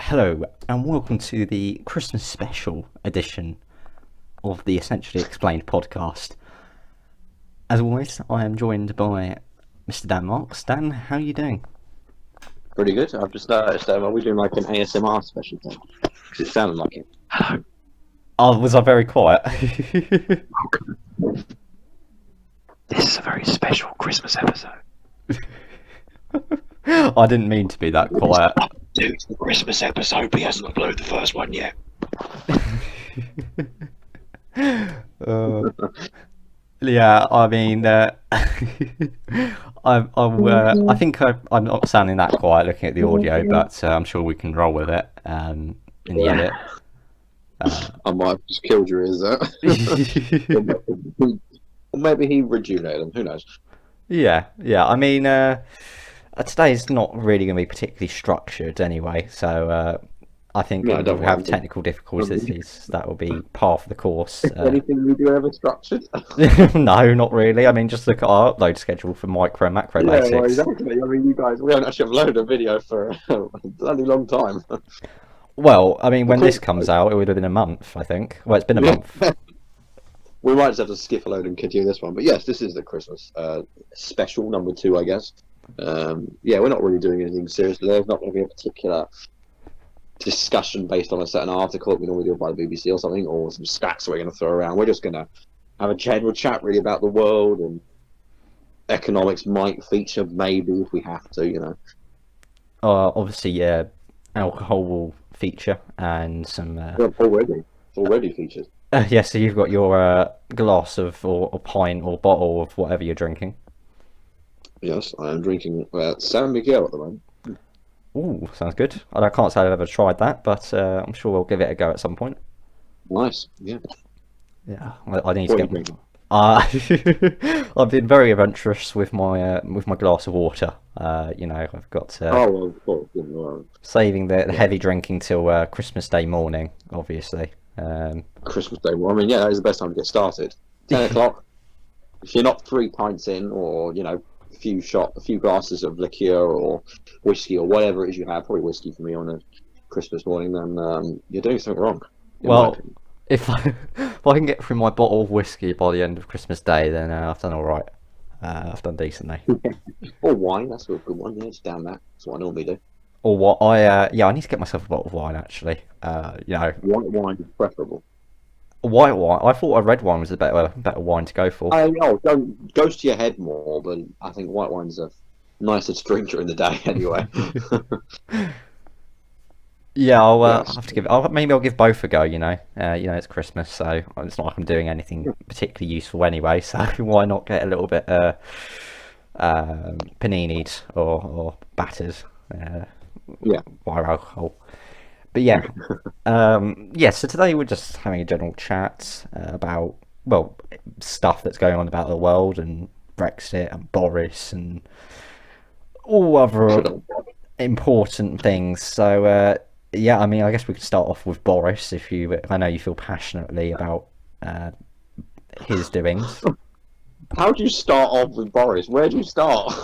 Hello, and welcome to the Christmas special edition of the Essentially Explained podcast. As always, I am joined by Mr. Dan Marks. Dan, how are you doing? Pretty good. I've just noticed, are we doing like an ASMR special thing? Because it sounded like it. Hello. Oh, was I very quiet? This is a very special Christmas episode. I didn't mean to be that quiet. Dude, the Christmas episode, but he hasn't uploaded the first one yet. Yeah, I mean, I think I'm not sounding that quiet looking at the audio, but I'm sure we can roll with it in the edit. I might have just killed your ears there. Or maybe he rejuvenated them, who knows? Yeah. I mean, today's not really going to be particularly structured anyway, so I think if we have technical difficulties, that will be par for the course. Anything we do ever structured? No, not really. I mean, just look at our upload schedule for micro and macro basics. Well, exactly. I mean, you guys, we haven't actually uploaded a video for a bloody long time. Well, I mean, when this comes out, it would have been a month, I think. Well, it's been a month. We might just have to skip a load and continue this one. But yes, this is the Christmas special, number 2, I guess. Yeah, we're not really doing anything serious. There's not going to be a particular discussion based on a certain article that we normally do by the BBC or something, or some stats we're going to throw around. We're just going to have a general chat really about the world, and economics might feature maybe if we have to, you know. Obviously, yeah, alcohol will feature and some... already featured. Yeah, so you've got your glass of, or pint or bottle of whatever you're drinking. Yes, I am drinking San Miguel at the moment. Ooh, sounds good. I can't say I've ever tried that, but I'm sure we'll give it a go at some point. Nice, yeah. Yeah, I need to get... I've been very adventurous with my glass of water. You know, I've got of course. Saving the heavy drinking till Christmas Day morning, obviously. Christmas Day. Well, I mean, yeah, that is the best time to get started. 10 o'clock. If you're not 3 pints in, or you know, a few glasses of liqueur or whiskey or whatever it is you have, probably whiskey for me on a Christmas morning, then you're doing something wrong. Well, if I can get through my bottle of whiskey by the end of Christmas Day, then I've done all right. I've done decently. Or wine. That's a good one. Yeah, just down that. That's what I normally do. Or what I need to get myself a bottle of wine actually. You know, white wine is preferable. White wine. I thought a red wine was a better wine to go for. I know, goes to your head more, but I think white wine's a nicer to drink during the day anyway. Yeah, I'll have to give it. Maybe I'll give both a go. You know, it's Christmas, so it's not like I'm doing anything particularly useful anyway. So why not get a little bit panini'd or battered? Yeah, via alcohol. But yeah, yeah. So today we're just having a general chat about stuff that's going on about the world and Brexit and Boris and all other important things. So yeah, I mean, I guess we could start off with Boris. I know you feel passionately about his doings. How do you start off with Boris? Where do you start?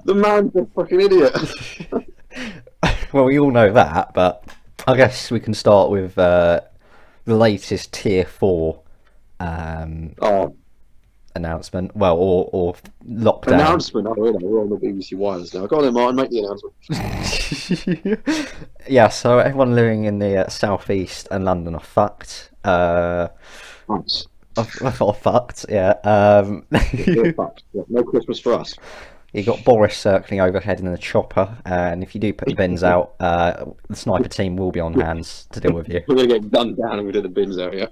The man's a fucking idiot. Well, we all know that, but I guess we can start with the latest Tier 4 announcement. Well, or lockdown. Announcement? Oh, really? We're on the BBC Wireless now. Go on then, Martin, make the announcement. Yeah, so everyone living in the southeast and London are fucked. Nice. Are fucked, yeah. Fucked. Yeah, no Christmas for us. You got Boris circling overhead in the chopper, and if you do put the bins out, the sniper team will be on hands to deal with you. We're going to get gunned down and we do the bins out, yeah.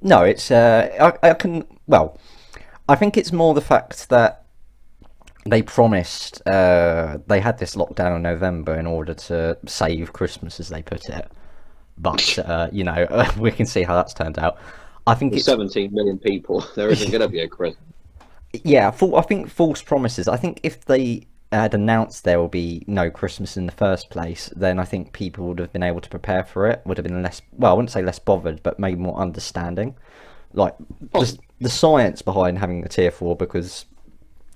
No, it's I think it's more the fact that they promised they had this lockdown in November in order to save Christmas, as they put it. But you know, we can see how that's turned out. I think it's 17 million people. There isn't going to be a Christmas. Yeah, I think false promises. I think if they had announced there will be no Christmas in the first place, then I think people would have been able to prepare for it. Would have been less, well, I wouldn't say less bothered, but maybe more understanding. Like the science behind having a tier 4, because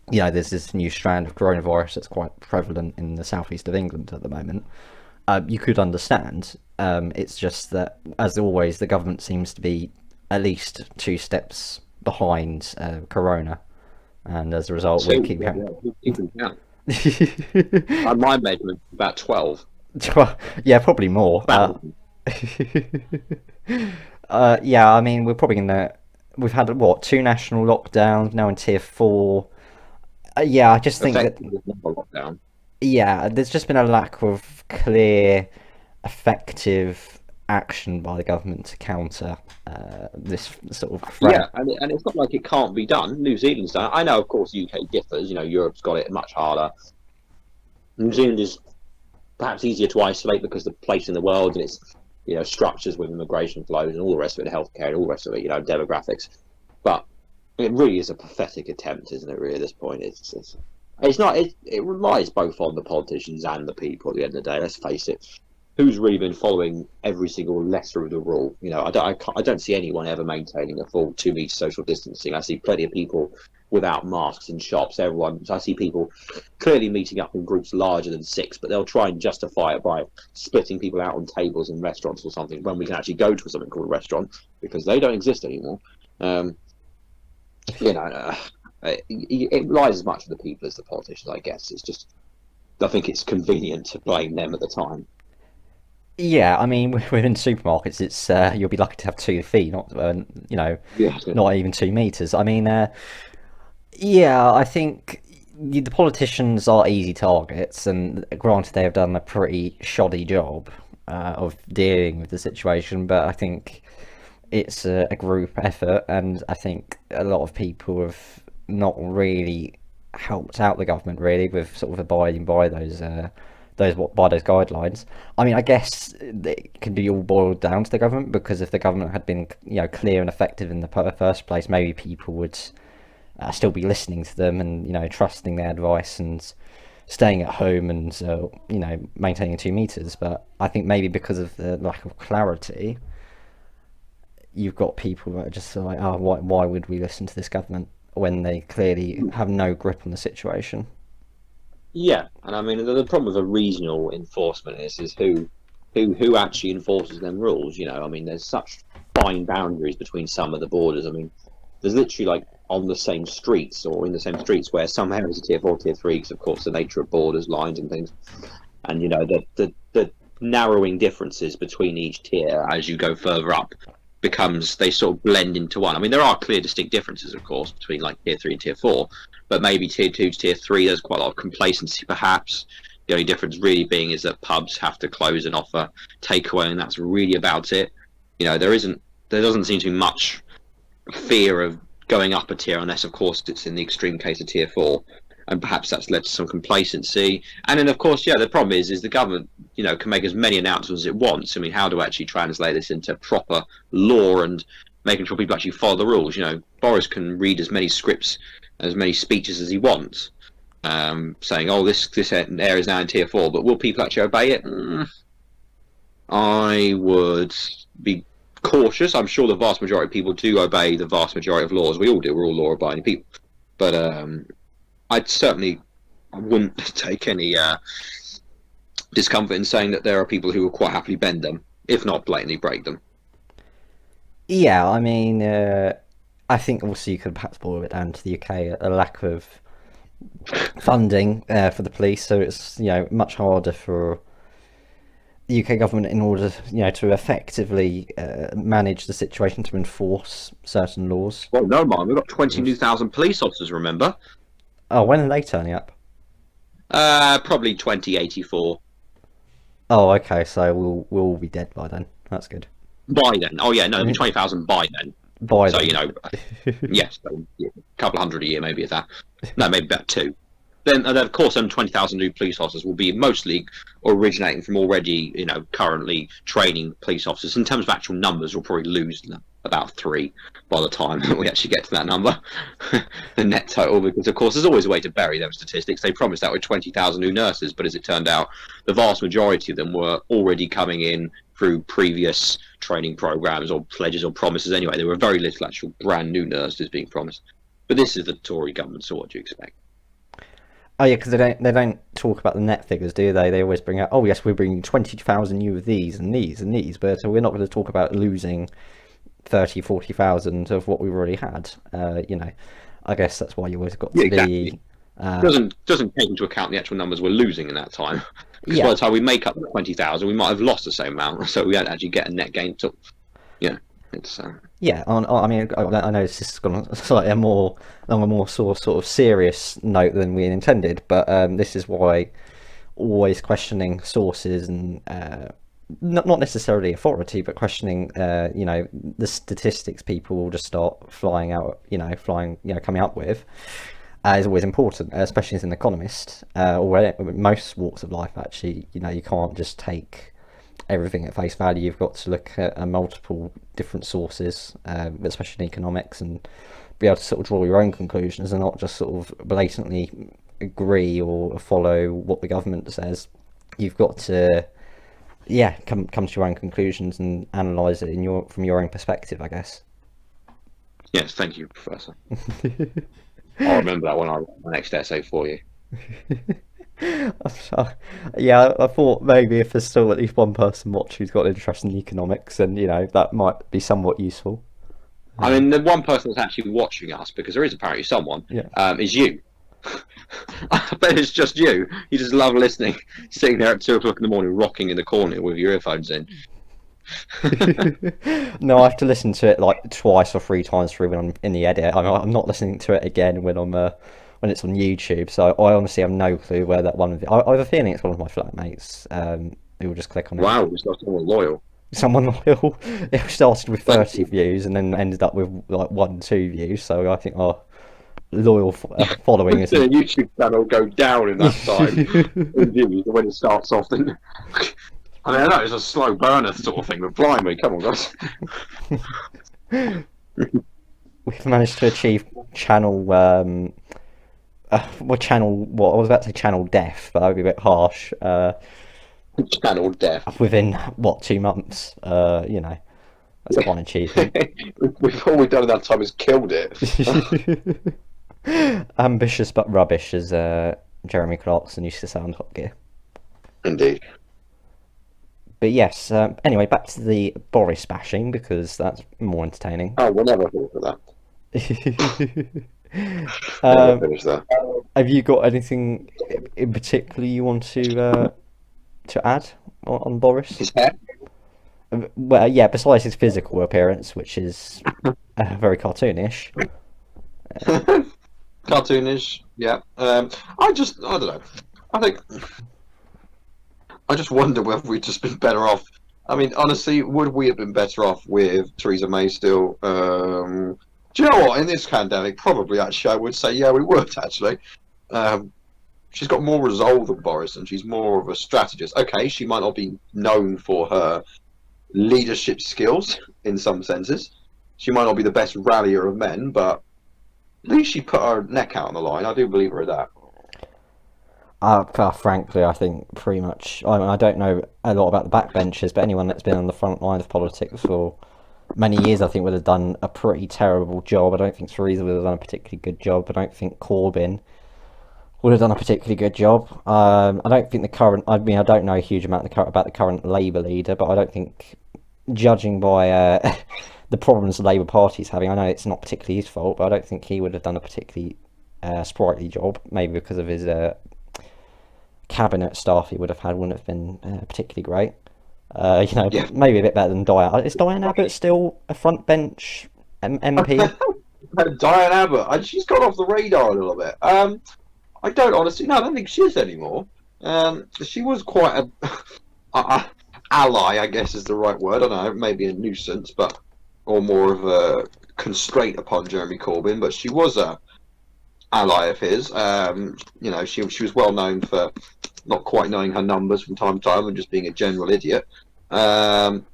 there's this new strand of coronavirus that's quite prevalent in the southeast of England at the moment. You could understand. It's just that, as always, the government seems to be at least two steps behind Corona, and as a result, we Two, keep yeah, having. yeah, you can count. My measurement about 12. Yeah, probably more. Thousand. Yeah, I mean, we're probably gonna. We've had what, two national lockdowns now in tier 4. Yeah, I just think that, Effectively, not a lockdown. yeah, there's just been a lack of clear, effective action by the government to counter this sort of Yeah, threat. and it's not like it can't be done. New Zealand's done it. I know, of course, UK differs. Europe's got it much harder. New Zealand is perhaps easier to isolate because the place in the world and its structures with immigration flows and all the rest of it, healthcare and all the rest of it, demographics. But it really is a pathetic attempt, isn't it? Really, at this point, it's not. It relies both on the politicians and the people. At the end of the day, let's face it. Who's really been following every single letter of the rule? I don't see anyone ever maintaining a full 2 meter social distancing. I see plenty of people without masks in shops. I see people clearly meeting up in groups larger than 6, but they'll try and justify it by splitting people out on tables in restaurants or something when we can actually go to something called a restaurant because they don't exist anymore. Um, you know, uh, it lies as much with the people as the politicians, I guess. It's just, I think it's convenient to blame them at the time. Yeah, I mean, within supermarkets, it's you'll be lucky to have 2 feet, not you know, Yeah, I was gonna not even 2 meters. I mean, yeah, I think the politicians are easy targets, and granted, they have done a pretty shoddy job of dealing with the situation. But I think it's a group effort, and I think a lot of people have not really helped out the government really with sort of abiding by those guidelines. I mean, I guess it can be all boiled down to the government, because if the government had been, clear and effective in the first place, maybe people would still be listening to them and trusting their advice and staying at home and maintaining 2 meters. But I think maybe because of the lack of clarity, you've got people that are just like, oh, why would we listen to this government when they clearly have no grip on the situation? Yeah, and I mean the problem with a regional enforcement is who actually enforces them rules. I mean there's such fine boundaries between some of the borders. I mean there's literally like on the same streets or in the same streets where some areas are tier 4, tier 3, because of course the nature of borders, lines, and things, and the narrowing differences between each tier as you go further up becomes they sort of blend into one. I mean, there are clear, distinct differences, of course, between like tier 3 and tier 4, but maybe tier 2 to tier 3, there's quite a lot of complacency, perhaps. The only difference really being is that pubs have to close and offer takeaway, and that's really about it. There doesn't seem to be much fear of going up a tier, unless, of course, it's in the extreme case of tier 4, and perhaps that's led to some complacency. And then, of course, yeah, the problem is the government, can make as many announcements as it wants. I mean, how do I actually translate this into proper law and making sure people actually follow the rules? Boris can read as many scripts, as many speeches as he wants, saying, "Oh, this area is now in tier 4," but will people actually obey it? I would be cautious. I'm sure the vast majority of people do obey the vast majority of laws. We all do. We're all law-abiding people. But I'd certainly wouldn't take any discomfort in saying that there are people who will quite happily bend them, if not blatantly break them. Yeah, I mean, I think also you could perhaps boil it down to the UK, a lack of funding for the police, so it's much harder for the UK government in order to effectively manage the situation, to enforce certain laws. Well, no, man, we've got 20 new thousand police officers. Remember? Oh, when are they turning up? Probably 2084. Oh, okay, so we'll all be dead by then. That's good. By then, oh yeah, no, it'll be 20,000 by then. By So then. yes, so, yeah, a couple hundred a year, maybe at that. No, maybe about two. Then, of course, 20,000 new police officers will be mostly originating from already, currently training police officers. In terms of actual numbers, we'll probably lose about 3 by the time we actually get to that number, the net total, because, of course, there's always a way to bury those statistics. They promised that with 20,000 new nurses, but as it turned out, the vast majority of them were already coming in through previous training programs or pledges or promises anyway. There were very little actual brand new nurses being promised. But this is the Tory government, so what do you expect? Oh yeah, because they don't talk about the net figures, do they? They always bring out, oh yes, we're bringing 20,000 new of these and these and these, but we're not going to talk about losing 30, 40,000 of what we've already had. I guess that's why you always got Yeah, to exactly. be. Uh, Doesn't take into account the actual numbers we're losing in that time. Because by yeah, the time we make up the 20,000, we might have lost the same amount, so we don't actually get a net gain. To yeah, it's yeah. I mean, I know this is gone slightly on a more sort of serious note than we intended, but this is why always questioning sources and not necessarily authority, but questioning, the statistics people will just start coming up with, is always important, especially as an economist, or most walks of life. Actually, you can't just take everything at face value. You've got to look at multiple different sources, especially in economics, and be able to sort of draw your own conclusions and not just sort of blatantly agree or follow what the government says. You've got to, yeah, come to your own conclusions and analyze it from your own perspective, I guess. yes. Thank you, Professor. I'll remember that when I write my next essay for you. Yeah, I thought maybe if there's still at least one person watching who's got an interest in economics, then that might be somewhat useful. I mean, the one person that's actually watching us, because there is apparently someone, Yeah. is you. I bet it's just you. You just love listening, sitting there at 2 o'clock in the morning, rocking in the corner with your earphones in. No, I have to listen to it like twice or three times through when I'm in the edit. I'm not listening to it again when it's on YouTube. So I honestly have no clue where that one. I have a feeling it's one of my flatmates. Who will just click on it. Wow, it's not someone loyal. Someone loyal. It started with Thank 30 you. views and then ended up with like 1, 2 views. So I think our loyal following The isn't. YouTube channel go down in that time in views when it starts off. Then I mean, I know it's a slow burner sort of thing, but blimey, come on, guys. We've managed to achieve channel. Channel. What I was about to say, channel death, but that would be a bit harsh. Channel death. Within what 2 months? That's quite an achievement. All we've done in that time is killed it. Ambitious but rubbish, as Jeremy Clarkson used to say on Top Gear. Indeed. But yes. Anyway, back to the Boris bashing because that's more entertaining. Oh, we'll never finish with that. Never um, finish that. have you got anything in particular you want to add on Boris? His hair. Well, yeah. Besides his physical appearance, which is very cartoonish. Cartoonish, yeah. I don't know. I think I just wonder whether we'd just been better off. I mean, honestly, would we have been better off with Theresa May still? Do you know what? In this pandemic, probably actually, I would say, yeah, we would actually. Um, she's got more resolve than Boris, and she's more of a strategist. Okay, she might not be known for her leadership skills in some senses. She might not be the best rallier of men, but at least she put her neck out on the line. I do believe her at that. Frankly, I think pretty much. I mean, I don't know a lot about the backbenchers, but anyone that's been on the front line of politics for many years, I think, would have done a pretty terrible job. I don't think Theresa would have done a particularly good job. I don't think Corbyn would have done a particularly good job. I don't think the current. I mean, I don't know a huge amount about the current Labour leader, but I don't think, judging by the problems the Labour Party's having, I know it's not particularly his fault, but I don't think he would have done a particularly sprightly job. Maybe because of his cabinet staff he would have had wouldn't have been particularly great. Yeah. Maybe a bit better than Diane. Is Diane Abbott still a front bench MP? Diane Abbott, and she's gone off the radar a little bit. I don't honestly, no, I don't think she is anymore. She was quite a ally, I guess is the right word. I don't know, maybe a nuisance, but or more of a constraint upon Jeremy Corbyn. But she was a ally of his. She was well known for not quite knowing her numbers from time to time and just being a general idiot. Um,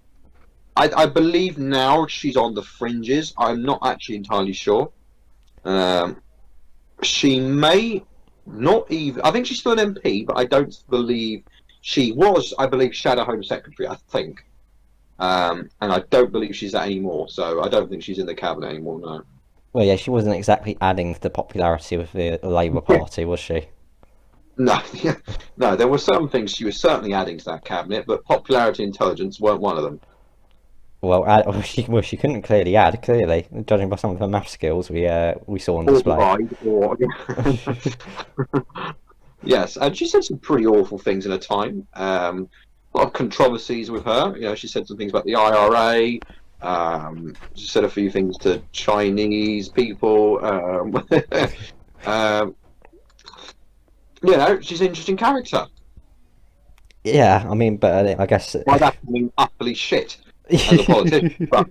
I believe now she's on the fringes. I'm not actually entirely sure. Um, she may not even. I think she's still an MP, but I don't believe she was. I believe Shadow Home Secretary. I think, and I don't believe she's that anymore. So I don't think she's in the cabinet anymore. No. Well, yeah, she wasn't exactly adding to the popularity of the Labour Party, was she? No, no, there were some things she was certainly adding to that cabinet, but popularity intelligence weren't one of them. Well, well, she couldn't clearly add, clearly, judging by some of her math skills we saw on Or display. divide, or yes, and she said some pretty awful things in her time. A lot of controversies with her. She said some things about the IRA. She said a few things to Chinese people. Um, she's an interesting character. Yeah, I mean, but I guess. By that I mean utterly shit as a politician. But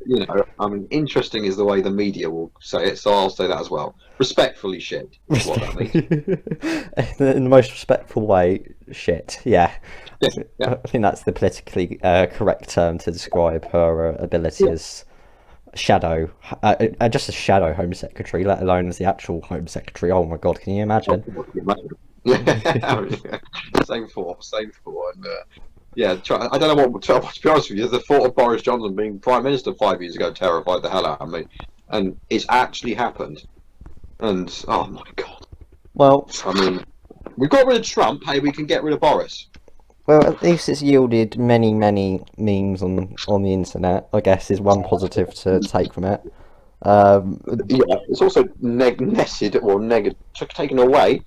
I mean, interesting is the way the media will say it, so I'll say that as well. Respectfully shit is what that means. In the most respectful way, shit. Yeah, Yeah, yeah, I think that's the politically correct term to describe her ability yeah. as shadow, just a shadow Home Secretary, let alone as the actual Home Secretary. Oh my God, can you Oh, imagine? what can you imagine? Yeah, same for, and yeah. I don't know what to be honest with you. The thought of Boris Johnson being Prime Minister 5 years ago terrified the hell out of me, and it's actually happened. And oh my God, Well, I mean, we got rid of Trump. Hey, we can get rid of Boris. well, at least it's yielded many, many memes on the internet. I guess is one positive to take from it. Um, Yeah, it's also nested or negative taken away.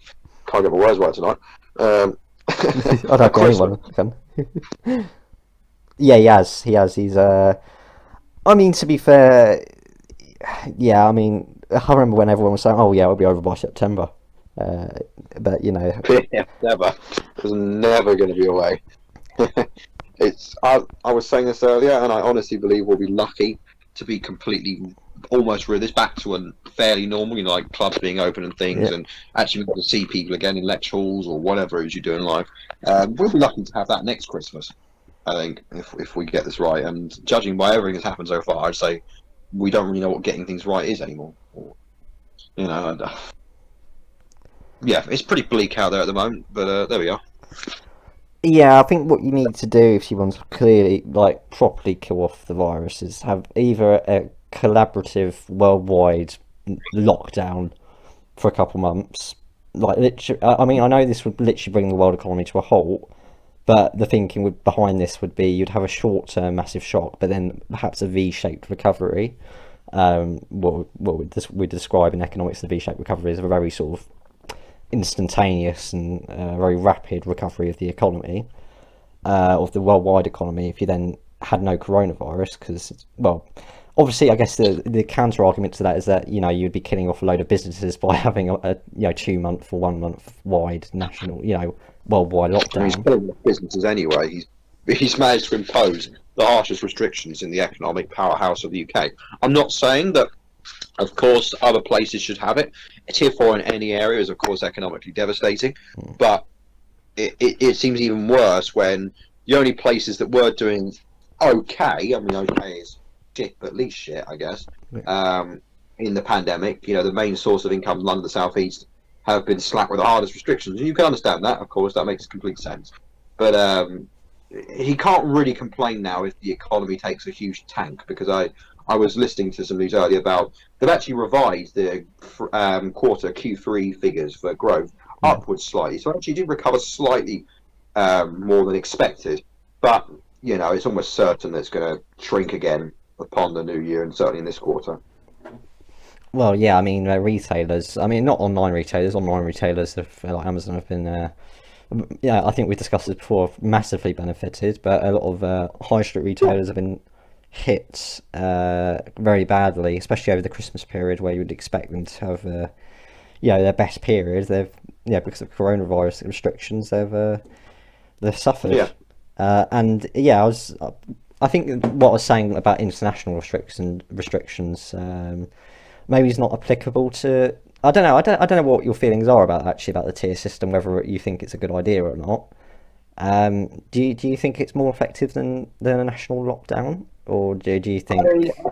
Can't get my words right tonight. Um, I a don't think Christmas. anyone can. Yeah, he has. He has. He's. I mean, to be fair, yeah. I mean, I remember when everyone was saying, "Oh, yeah, it'll be over by September." Uh, but Yeah, never. There's never going to be a way. I was saying this earlier, and I honestly believe we'll be lucky to be completely almost rid of this back to a fairly normal, like clubs being open and things, yeah, and actually be able to see people again in lecture halls or whatever it is you do in life. We'll be lucky to have that next Christmas, I think, if we get this right. And judging by everything that's happened so far, I'd say we don't really know what getting things right is anymore. You know, and, yeah, it's pretty bleak out there at the moment, but there we are. yeah. I think what you need to do if you want to clearly, like, properly kill off the virus is have either a collaborative worldwide lockdown for a couple months. Like, literally, I mean, I know this would literally bring the world economy to a halt, but the thinking behind this would be you'd have a short-term massive shock, but then perhaps a V-shaped recovery. What we describe in economics, the V-shaped recovery is a very sort of instantaneous and very rapid recovery of the economy, of the worldwide economy. If you then had no coronavirus, because well, obviously, I guess the counter argument to that is that you'd be killing off a load of businesses by having a 2 month or 1 month wide national worldwide I mean, he's lockdown. killing businesses anyway. He's managed to impose the harshest restrictions in the economic powerhouse of the UK. I'm not saying that, of course, other places should have it. Tier 4 in any area is, of course, economically devastating, but it seems even worse when the only places that were doing okay, I mean, okay is shit, but at least shit, I guess, um, in the pandemic, the main source of income, London, the South East, have been slapped with the hardest restrictions. And you can understand that, of course, that makes complete sense. But he can't really complain now if the economy takes a huge tank, because I was listening to some news earlier about they've actually revised the quarter Q3 figures for growth Yeah. upwards slightly. So actually did recover slightly more than expected. But, it's almost certain that it's going to shrink again upon the new year and certainly in this quarter. Well, yeah, I mean, retailers. I mean, not online retailers. Online retailers have, like Amazon, have been. Yeah, I think we discussed this before. Massively benefited, but a lot of high street retailers have been hit very badly, especially over the Christmas period, where you would expect them to have, their best period. They've, because of coronavirus restrictions, they've suffered. Yeah. And yeah, I think what I was saying about international restrictions. Maybe it's not applicable to. I don't know. I don't know what your feelings are about actually about the tier system. Whether you think it's a good idea or not. Do you think it's more effective than a national lockdown, or do you think?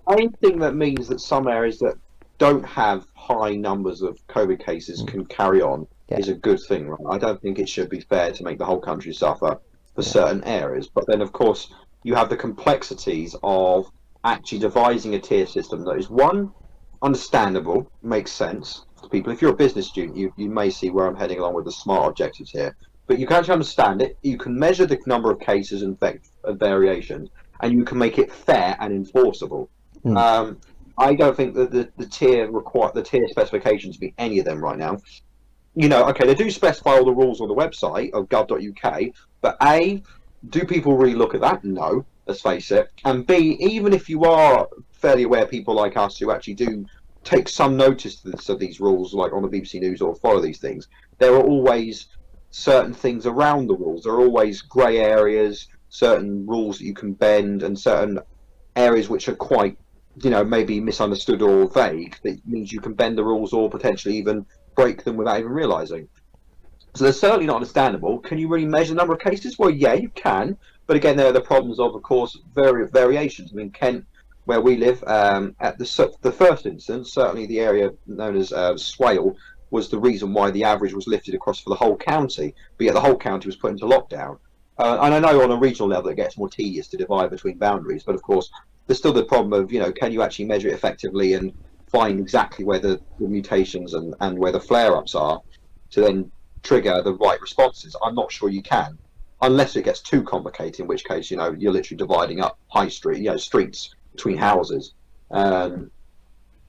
I think that means that some areas that don't have high numbers of COVID cases can carry on Yeah, is a good thing, right? I don't think it should be fair to make the whole country suffer for yeah, certain areas. But then, of course, you have the complexities of actually devising a tier system that is one, understandable, makes sense for people, if you're a business student, you may see where I'm heading along with the SMART objectives here. But you can actually understand it. You can measure the number of cases and variations, and you can make it fair and enforceable. Mm. I don't think that the tier specifications be any of them right now. Okay, they do specify all the rules on the website of gov.uk, but A, do people really look at that? No, let's face it. And B, even if you are fairly aware, people like us who actually do take some notice of these rules, like on the BBC News or follow these things, there are always certain things around the rules. There are always grey areas, certain rules that you can bend, and certain areas which are quite, maybe misunderstood or vague. That means you can bend the rules or potentially even break them without even realising. So they're certainly not understandable. Can you really measure the number of cases? Well, yeah, you can. But again, there are the problems of course, variations. I mean, Kent, where we live, at the first instance, certainly the area known as Swale, was the reason why the average was lifted across for the whole county. But yet the whole county was put into lockdown. And I know on a regional level it gets more tedious to divide between boundaries. But of course, there's still the problem of, can you actually measure it effectively and find exactly where the mutations and where the flare-ups are to then trigger the right responses? I'm not sure you can, unless it gets too complicated, in which case, you're literally dividing up high street, streets between houses. And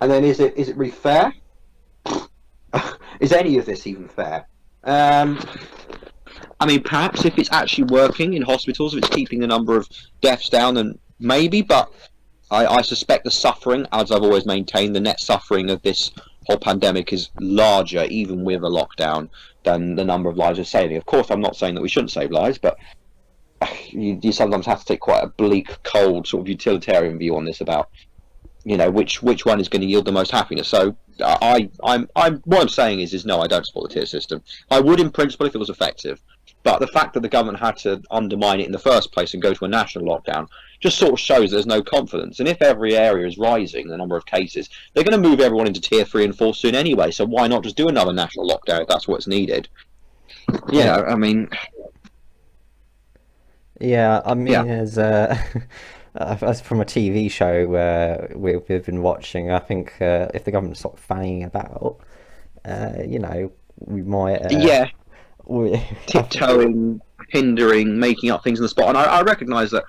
then is it really fair? Is any of this even fair? I mean, perhaps if it's actually working in hospitals, if it's keeping the number of deaths down, then maybe, but I suspect the suffering, as I've always maintained, the net suffering of this whole pandemic is larger, even with a lockdown, than the number of lives are saving. Of course, I'm not saying that we shouldn't save lives, but you sometimes have to take quite a bleak, cold, sort of utilitarian view on this about, which one is going to yield the most happiness. So what I'm saying is no, I don't support the tier system. I would in principle if it was effective, but the fact that the government had to undermine it in the first place and go to a national lockdown just sort of shows there's no confidence. And if every area is rising, the number of cases, they're going to move everyone into tier 3 and 4 soon anyway. So why not just do another national lockdown if that's what's needed? I mean. Yeah, I mean, Yeah. as as from a TV show we've been watching, I think if the government stopped fanning about, we might Yeah. we Tiptoeing, hindering, making up things on the spot. And I recognise that,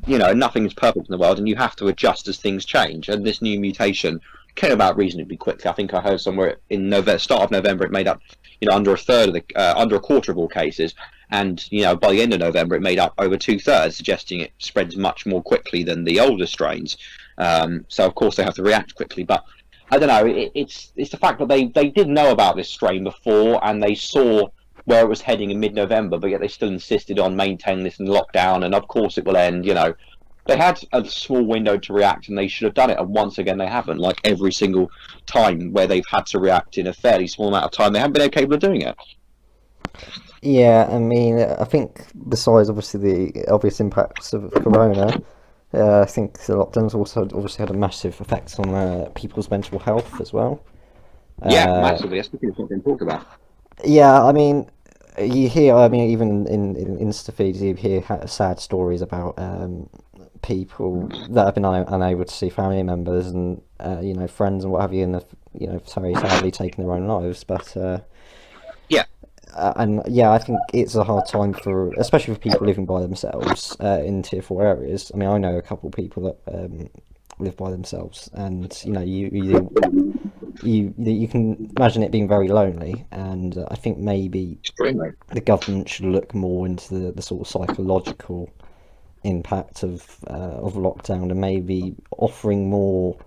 nothing is perfect in the world and you have to adjust as things change. And this new mutation came about reasonably quickly. I think I heard somewhere in start of November it made up, under a quarter of all cases. And, by the end of November, it made up over 2/3, suggesting it spreads much more quickly than the older strains. So, of course, they have to react quickly. But I don't know. It's the fact that they did know about this strain before and they saw where it was heading in mid-November, but yet they still insisted on maintaining this in lockdown. And, of course, it will end, They had a small window to react and they should have done it. And once again, they haven't. Like every single time where they've had to react in a fairly small amount of time, they haven't been capable of doing it. Yeah, I mean, I think besides obviously the obvious impacts of Corona, I think the lockdowns also obviously had a massive effect on people's mental health as well. Yeah, Uh, massively. That's something that's not been talked about. yeah, I mean, you hear, I mean, even in Insta feeds, you hear sad stories about people that have been unable to see family members and friends and what have you, and very sadly taking their own lives. But Yeah. and yeah, I think it's a hard time for, especially for people living by themselves in tier 4 areas. I mean, I know a couple of people that live by themselves, and you can imagine it being very lonely. And I think maybe Extremely. the government should look more into the sort of psychological impact of lockdown, and maybe offering more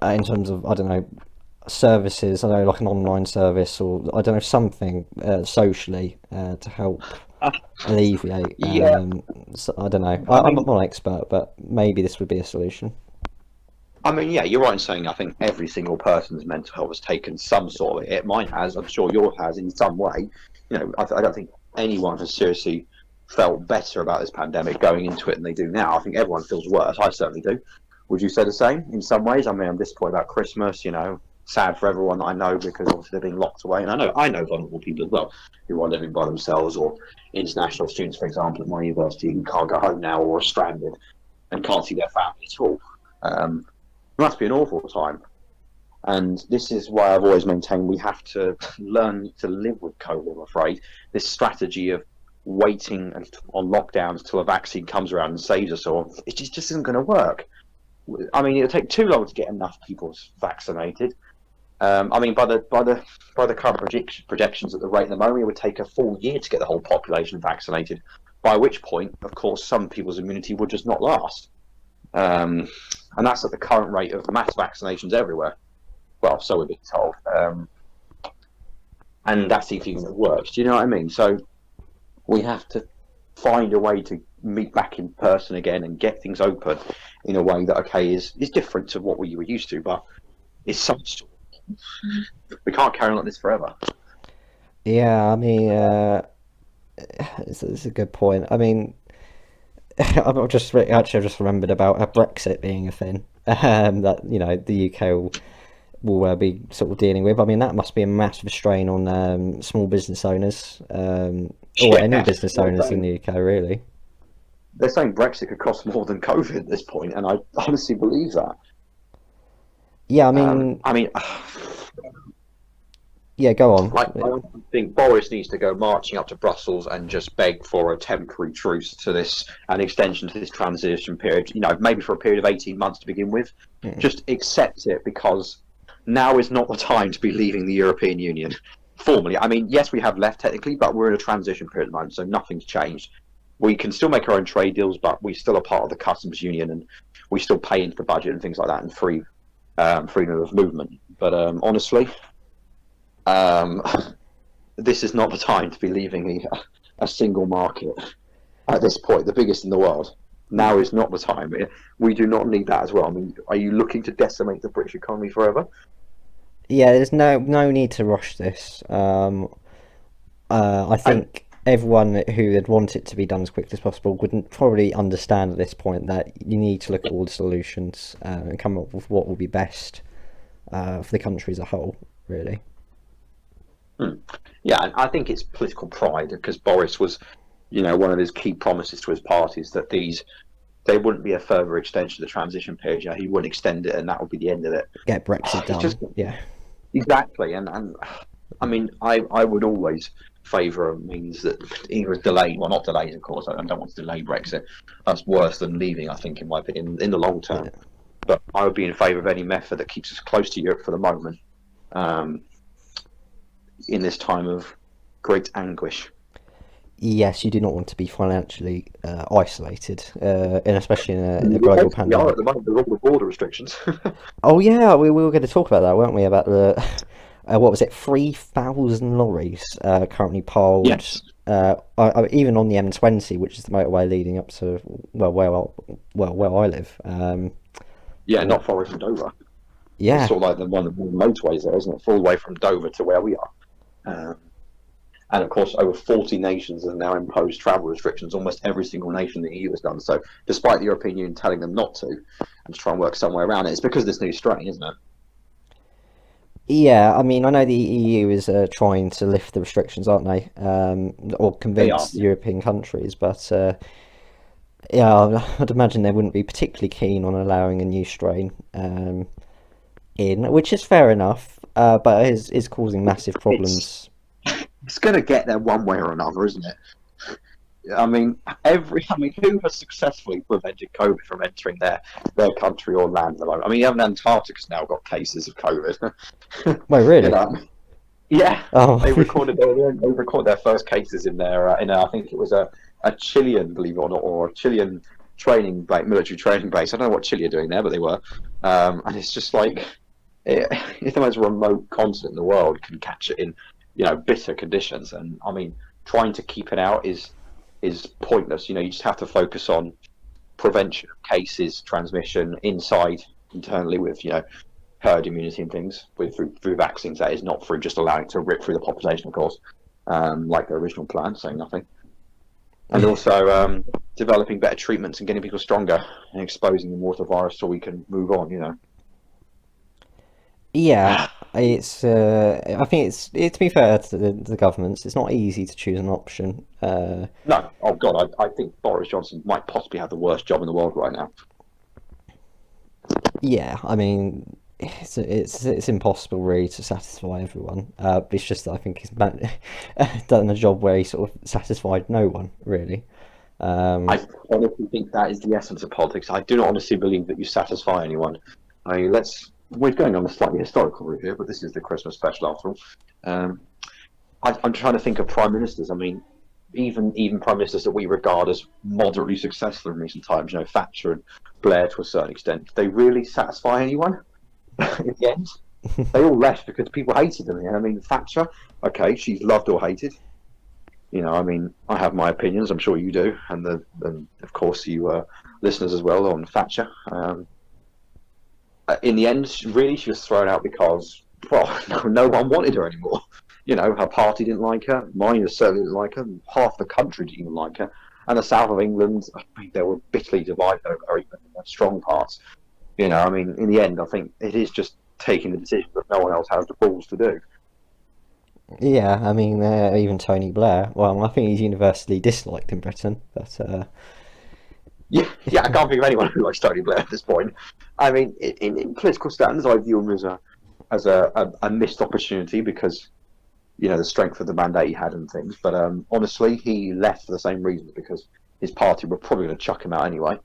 in terms of, I don't know, services. I don't know, like an online service, or I don't know, something socially to help Uh, alleviate. yeah. So, I don't know. I I'm mean, not an expert, but maybe this would be a solution. yeah, you're right in saying I think every single person's mental health has taken some sort of it. Mine has. I'm sure yours has in some way. I don't think anyone has seriously felt better about this pandemic going into it than they do now. I think everyone feels worse. I certainly do. Would you say the same in some ways? I mean, I'm disappointed about Christmas. Sad for everyone that I know because obviously they're being locked away. And I know vulnerable people as well who are living by themselves, or international students, for example, at my university who can't go home now or are stranded and can't see their family at all. It must be an awful time. And this is why I've always maintained we have to learn to live with COVID, I'm afraid. This strategy of waiting on lockdowns till a vaccine comes around and saves us all, it just isn't going to work. I mean, it'll take too long to get enough people vaccinated. I mean, by the current projections at the rate at the moment, it would take a full year to get the whole population vaccinated. By which point, of course, some people's immunity would just not last. And that's at the current rate of mass vaccinations everywhere. Well, so we're being told. And that's the thing that works. Do you know what I mean? So we have to find a way to meet back in person again and get things open in a way that, okay, is different to what we were used to, but it's some sort. We can't carry on like this forever. Yeah, I mean, it's a good point. I mean, I've just remembered about Brexit being a thing that the UK will be sort of dealing with. I mean, that must be a massive strain on small business owners, or any Yeah, business owners in the UK, really. they're saying Brexit could cost more than COVID at this point, and I honestly believe that. Yeah, I mean, I mean, yeah, go on. like I think Boris needs to go marching up to Brussels and just beg for a temporary truce to this, an extension to this transition period. Maybe for a period of 18 months to begin with. Mm. Just accept it, because now is not the time to be leaving the European Union formally. I mean, yes, we have left technically, but we're in a transition period at the moment, so nothing's changed. We can still make our own trade deals, but we still are part of the customs union, and we still pay into the budget and things like that, and freedom of movement. But honestly, um, this is not the time to be leaving a single market at this point, the biggest in the world. Now is not the time. We do not need that as well. I mean, are you looking to decimate the British economy forever? Yeah, there's no need to rush this. I And think everyone who would want it to be done as quickly as possible wouldn't probably understand at this point that you need to look at all the solutions and come up with what will be best for the country as a whole, really. yeah, and I think it's political pride, because Boris was, one of his key promises to his parties that they wouldn't be a further extension of the transition period. He wouldn't extend it, and that would be the end of it. Get Brexit It's done. just Yeah. exactly, and I mean, I would always favour a means that either is delayed, well, not delayed, of course. I don't want to delay Brexit. That's worse than leaving, I think, in my opinion, in the long term. Yeah. But I would be in favour of any method that keeps us close to Europe for the moment, um, in this time of great anguish. Yes, you do not want to be financially isolated, and especially in a global We are at pandemic. the moment with all the border restrictions. Oh yeah, we were going to talk about that, weren't we? About the what was it, 3,000 lorries currently piled, Yes. even on the M20, which is the motorway leading up to where I live. Yeah, Uh, not far away from Dover. It's yeah, sort of like one of the motorways there, isn't it? Full way from Dover to where we are. Um, and of course, over 40 nations have now imposed travel restrictions. Almost every single nation in the EU has done so, despite the European Union telling them not to, and to try and work some way around it. It's because of this new strain, isn't it? yeah. I mean, I know the EU is trying to lift the restrictions, aren't they? Or They are. convince the European countries, but yeah, I'd imagine they wouldn't be particularly keen on allowing a new strain in, which is fair enough, but is causing massive It's problems. it's going to get there one way or another, isn't it? I mean, who has successfully prevented COVID from entering their country or land at the moment? I mean, even Antarctica's now got cases of COVID. Wait, you really? know, yeah, Oh, they recorded their first cases in I think it was a Chilean, believe it or not, or a Chilean military training base. I don't know what Chile are doing there, but they were. And it's just like, if the most remote continent in the world can catch it in, bitter conditions, and I mean, trying to keep it out is pointless. You just have to focus on prevention of cases, transmission internally with herd immunity and things through vaccines. That is not through just allowing it to rip through the population, of course, like the original plan, saying nothing. And also developing better treatments and getting people stronger and exposing them more to the virus so we can move on. yeah. It's. I think to be fair to the governments, it's not easy to choose an option. No, oh God, I think Boris Johnson might possibly have the worst job in the world right now. Yeah, I mean. it's impossible really to satisfy everyone. It's just that I think done a job where he sort of satisfied no one really. Um, I honestly think that is the essence of politics. I do not honestly believe that you satisfy anyone. I mean, we're going on a slightly historical route here, but this is the Christmas special after all. Um, I'm trying to think of prime ministers. I mean, even prime ministers that we regard as moderately successful in recent times, Thatcher and Blair to a certain extent, did they really satisfy anyone in the end? They all left because people hated them. I mean, Thatcher, okay, she's loved or hated. I mean, I have my opinions. I'm sure you do, and of course you listeners as well on Thatcher. In the end, really, she was thrown out because, well, no one wanted her anymore. Her party didn't like her. Mine certainly didn't like her. Half the country didn't even like her. And the south of England, I mean, they were bitterly divided over even strong parts. I mean, in the end, I think it is just taking the decision that no one else has the balls to do. yeah, I mean, even Tony Blair. Well, I think he's universally disliked in Britain, but Yeah, yeah, I can't think of anyone who likes Tony Blair at this point. I mean, in political standards, I view him as a missed opportunity because the strength of the mandate he had and things. But honestly, he left for the same reasons because his party were probably going to chuck him out anyway.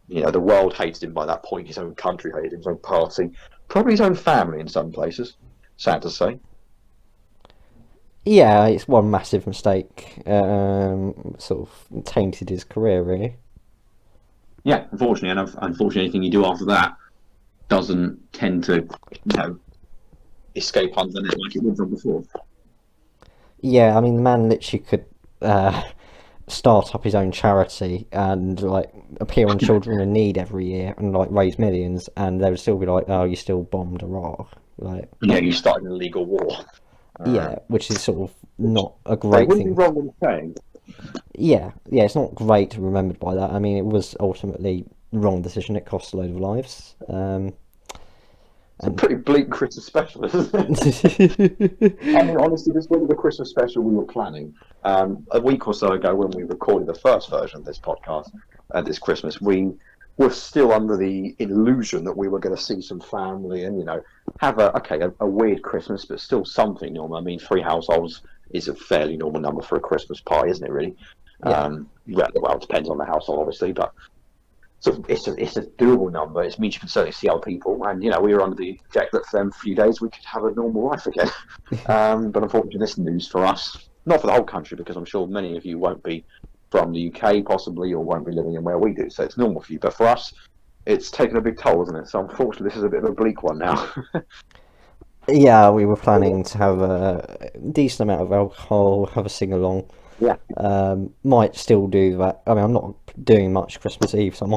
The world hated him by that point. His own country hated him, his own party, probably his own family in some places. Sad to say. yeah, it's one massive mistake. Sort of tainted his career really. Yeah, unfortunately, and unfortunately, anything you do after that doesn't tend to, escape under the net like it would from before. Yeah, I mean, the man literally could start up his own charity and like appear on Children in Need every year and like raise millions, and they would still be like, "Oh, you still bombed Iraq." Like, Yeah, you started an illegal war. yeah, which is sort of not a They great wouldn't be thing. wrong in saying. Yeah, it's not great remembered by that. I mean, it was ultimately the wrong decision. It cost a load of lives. It's a And pretty bleak Christmas special, isn't it? I mean, honestly, this wasn't the Christmas special we were planning. A week or so ago, when we recorded the first version of this podcast, this Christmas, we were still under the illusion that we were going to see some family and, have a weird Christmas, but still something normal. I mean, 3 households is a fairly normal number for a Christmas pie, isn't it, really? yeah, Well, it depends on the household, obviously, but so it's a doable number. It means you can certainly see other people, and we were under the object that for them few days we could have a normal life again. But unfortunately, this news for us, not for the whole country, because I'm sure many of you won't be from the UK possibly, or won't be living in where we do, so it's normal for you. But for us, it's taken a big toll, isn't it? So unfortunately, this is a bit of a bleak one now. yeah, we were planning to have a decent amount of alcohol, have a sing along. Yeah. Might still do that. I mean, I'm not doing much Christmas Eve, so I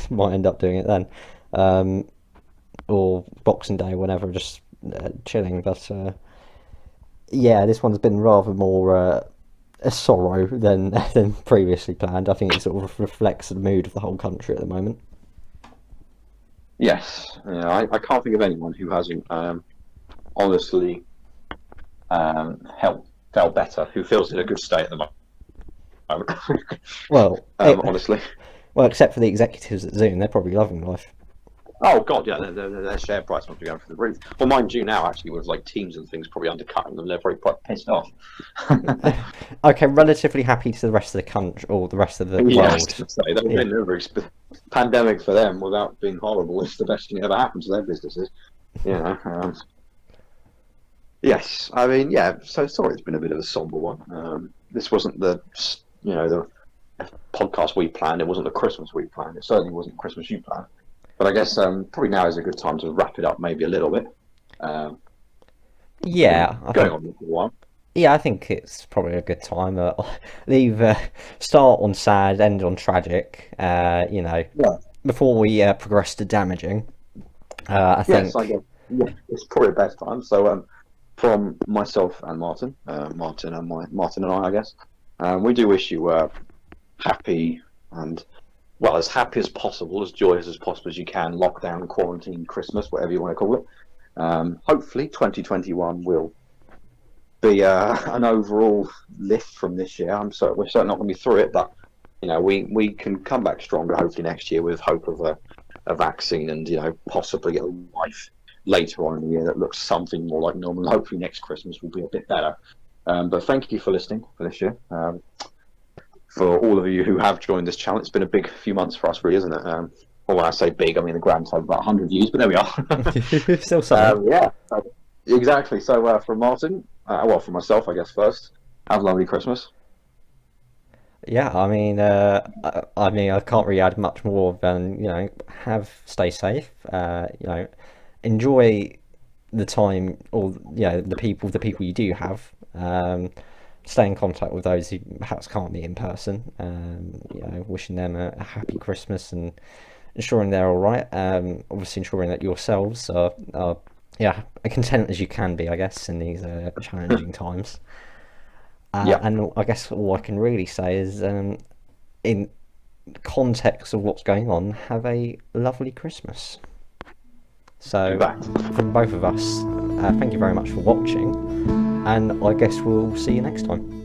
might end up doing it then, or Boxing Day, whenever, just chilling. But yeah, this one's been rather more a sorrow than than previously planned. I think it sort of reflects the mood of the whole country at the moment. Yes, I can't think of anyone who hasn't honestly felt better, who feels in a good state at the moment. Well, Honestly. well, except for the executives at Zoom, they're probably loving life. Oh God, yeah, their share price must be going through the roof. Well, mind you, now actually with like Teams and things probably undercutting them, they're very quite pissed off. Okay, relatively happy to the rest of the country or the rest of the Yeah, I was world. going to say they've Yeah. been over pandemic for them without being horrible. It's the best thing that ever happened to their businesses. You know. Yes, I mean, yeah. So sorry, it's been a bit of a somber one. This wasn't the podcast we planned. It wasn't the Christmas we planned. It certainly wasn't Christmas you planned. But I guess probably now is a good time to wrap it up, maybe a little bit. It's been Yeah, I going think. on for a while. Yeah, I think it's probably a good time. Leave start on sad, end on tragic. Yeah. Before we progress to damaging. I Yes, I think. guess. Yeah, it's probably the best time. So, from myself and Martin, Martin and I guess, we do wish you happy and well, as happy as possible, as joyous as possible as you can. Lockdown, quarantine, Christmas, whatever you want to call it. Hopefully, 2021 will be an overall lift from this year. We're certainly not going to be through it, but we can come back stronger. Hopefully next year with hope of a vaccine and possibly a life later on in the year that looks something more like normal. Hopefully next Christmas will be a bit better. But thank you for listening for this year. For all of you who have joined this channel, it's been a big few months for us, really, isn't it? Well, when I say big, I mean the grand total about 100 views, but there we are. Still something. Yeah, exactly. So from Martin, well, for myself, I guess first, have a lovely Christmas. Yeah, I mean, I can't really add much more than, stay safe. Enjoy the time, or the people you do have. Stay in contact with those who perhaps can't be in person. Wishing them a happy Christmas and ensuring they're all right. Obviously, ensuring that yourselves are yeah, as content as you can be, I guess, in these challenging times. Yeah, And I guess all I can really say is, in context of what's going on, have a lovely Christmas. in So, fact. from both of us, thank you very much for watching, and I guess we'll see you next time.